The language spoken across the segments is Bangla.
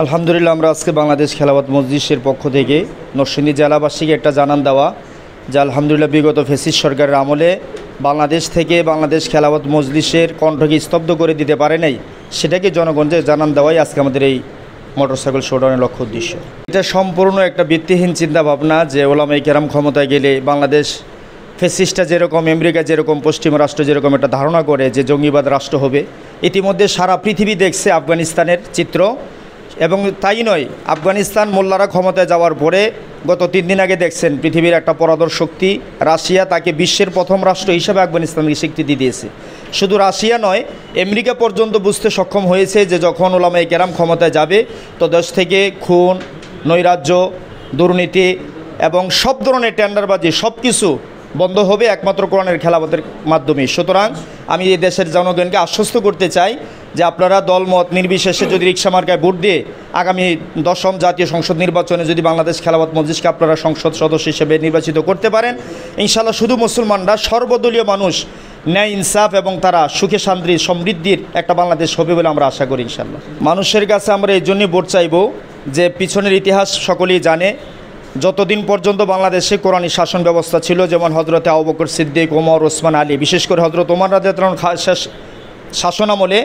আলহামদুলিল্লাহ আমরা আজকে বাংলাদেশ খেলাফত মজলিসের পক্ষ থেকে নরসিংদী জেলাবাসীকে একটা জানান দেওয়া যে আলহামদুলিল্লাহ বিগত ফ্যাসিস্ট সরকারের আমলে বাংলাদেশ থেকে বাংলাদেশ খেলাফত মজলিসের কণ্ঠকে স্তব্ধ করে দিতে পারে নাই, সেটাকে জনগণকে জানান দেওয়াই আজকে আমাদের এই মোটরসাইকেল শোডাউনের লক্ষ্য উদ্দেশ্য। এটা সম্পূর্ণ একটা ভিত্তিহীন চিন্তাভাবনা যে ওলামায়ে কেরাম ক্ষমতায় গেলে বাংলাদেশ ফ্যাসিস্টটা যেরকম আমেরিকা যেরকম পশ্চিমা রাষ্ট্র যেরকম একটা ধারণা করে যে জঙ্গিবাদ রাষ্ট্র হবে, ইতিমধ্যে সারা পৃথিবী দেখছে আফগানিস্তানের চিত্র। এবং তাই নয়, আফগানিস্তান মোল্লারা ক্ষমতায় যাওয়ার পরে গত 3 দিন আগে দেখছেন পৃথিবীর একটা পরাদর শক্তি রাশিয়া তাকে বিশ্বের প্রথম রাষ্ট্র হিসাবে আফগানিস্তানকে স্বীকৃতি দিয়েছে। শুধু রাশিয়া নয়, আমেরিকা পর্যন্ত বুঝতে সক্ষম হয়েছে যে যখন ওলামায়ে কেরাম ক্ষমতায় যাবে তো দেশ থেকে খুন, নৈরাজ্য, দুর্নীতি এবং সব ধরনের টেন্ডারবাজি সব কিছু বন্ধ হবে একমাত্র কোরআনের খেলাফতের মাধ্যমে। সুতরাং আমি এই দেশের জনগণকে আশ্বস্ত করতে চাই যে আপনারা দলমত নির্বিশেষে যদি রিকশা মার্কায় ভোট দিয়ে আগামী 10ম জাতীয় সংসদ নির্বাচনে যদি বাংলাদেশ খেলাফত মজলিসকে আপনারা সংসদ সদস্য হিসেবে নির্বাচিত করতে পারেন, ইনশাআল্লাহ শুধু মুসলমানরা, সর্বদলীয় মানুষ ন্যায় ইনসাফ এবং তারা সুখে শান্তি সমৃদ্ধির একটা বাংলাদেশ হবে বলে আমরা আশা করি ইনশাআল্লাহ। মানুষের কাছে আমরা এই জন্যই ভোট চাইব যে পিছনের ইতিহাস সকলেই জানে। যতদিন পর্যন্ত বাংলাদেশে কোরআনী শাসন ব্যবস্থা ছিল, যেমন হজরতে আবু বকর সিদ্দিক, ওমর, ওসমান, আলী, বিশেষ করে হজরত ওমর রাদিয়াল্লাহু আনহু শাসনামলে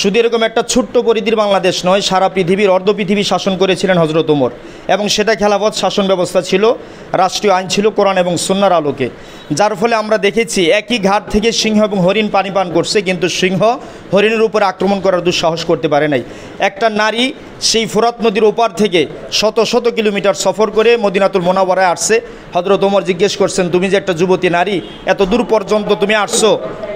শুধু এরকম একটা ছোট্ট পরিধির বাংলাদেশ নয়, সারা পৃথিবীর অর্ধ পৃথিবী শাসন করেছিলেন হজরত ওমর, এবং সেটা খেলাফত শাসন ব্যবস্থা ছিল, রাষ্ট্রীয় আইন ছিল কোরআন এবং সুন্নাহর আলোকে। যার ফলে আমরা দেখেছি একই ঘাট থেকে সিংহ এবং হরিণ পানি পান করছে, কিন্তু সিংহ হরিণের উপরে আক্রমণ করার দুঃসাহস করতে পারে নাই। একটা নারী সেই ফোরাত নদীর ওপার থেকে শত শত কিলোমিটার সফর করে মদিনাতুল মোনাওয়ারায় আসছে। হজরত ওমর জিজ্ঞেস করছেন, তুমি যে একটা যুবতী নারী, এত দূর পর্যন্ত তুমি আসছো,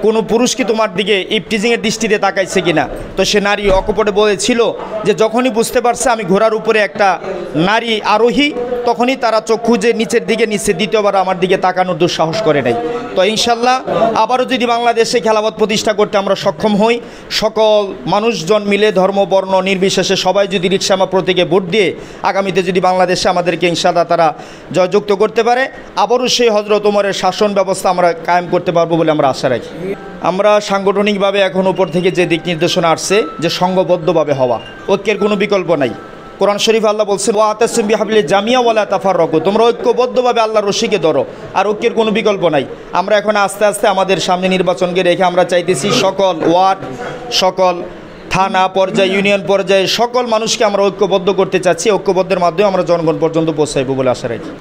কোনো পুরুষ কি তোমার দিকে ইফটিজিংয়ের দৃষ্টিতে তাকাইছে কিনা? তো সে নারী অকপটে বলেছিল যে যখনই বুঝতে পারছে আমি ঘোড়ার উপরে একটা নারী আরোহী, তখনই তারা চক্ষু যে নিচের দিকে নিচ্ছে, দ্বিতীয়বার আমার দিকে তাকানোর দুঃসাহস করে নাই। তো ইনশাল্লাহ আবারও যদি বাংলাদেশে খেলাফত প্রতিষ্ঠা করতে আমরা সক্ষম হই, সকল মানুষজন মিলে ধর্ম বর্ণ নির্বিশেষে সবাই যদি রিকশামা প্রতীকে ভোট দিয়ে আগামীতে যদি বাংলাদেশে আমাদেরকে ইনশাআল্লাহ তারা জয়যুক্ত করতে পারে, আবারও সেই হজরত ওমরের শাসন ব্যবস্থা আমরা কায়েম করতে পারবো বলে আমরা আশা রাখি। আমরা সাংগঠনিকভাবে এখন উপর থেকে যে দিক নির্দেশনা আসছে যে সংঘবদ্ধভাবে হওয়া, ঐক্যের কোনো বিকল্প নাই। কোরআন শরীফ আল্লাহ বলছেন, ওয়াতাসিমু বিহাবলিল্লাহি জামিআ ওয়ালা তাফাররাকু, তোমরা ঐক্যবদ্ধভাবে আল্লাহর রশিকে ধরো, আর ঐক্যের কোনো বিকল্প নাই। আমরা এখন আস্তে আস্তে আমাদের সামনে নির্বাচনকে রেখে আমরা চাইতেছি সকল ওয়ার্ড, সকল থানা পর্যায়ে, ইউনিয়ন পর্যায়ে সকল মানুষকে আমরা ঐক্যবদ্ধ করতে চাচ্ছি। ঐক্যবদ্ধের মাধ্যমে আমরা জনগণ পর্যন্ত পৌঁছাইব বলে আশা রাখি।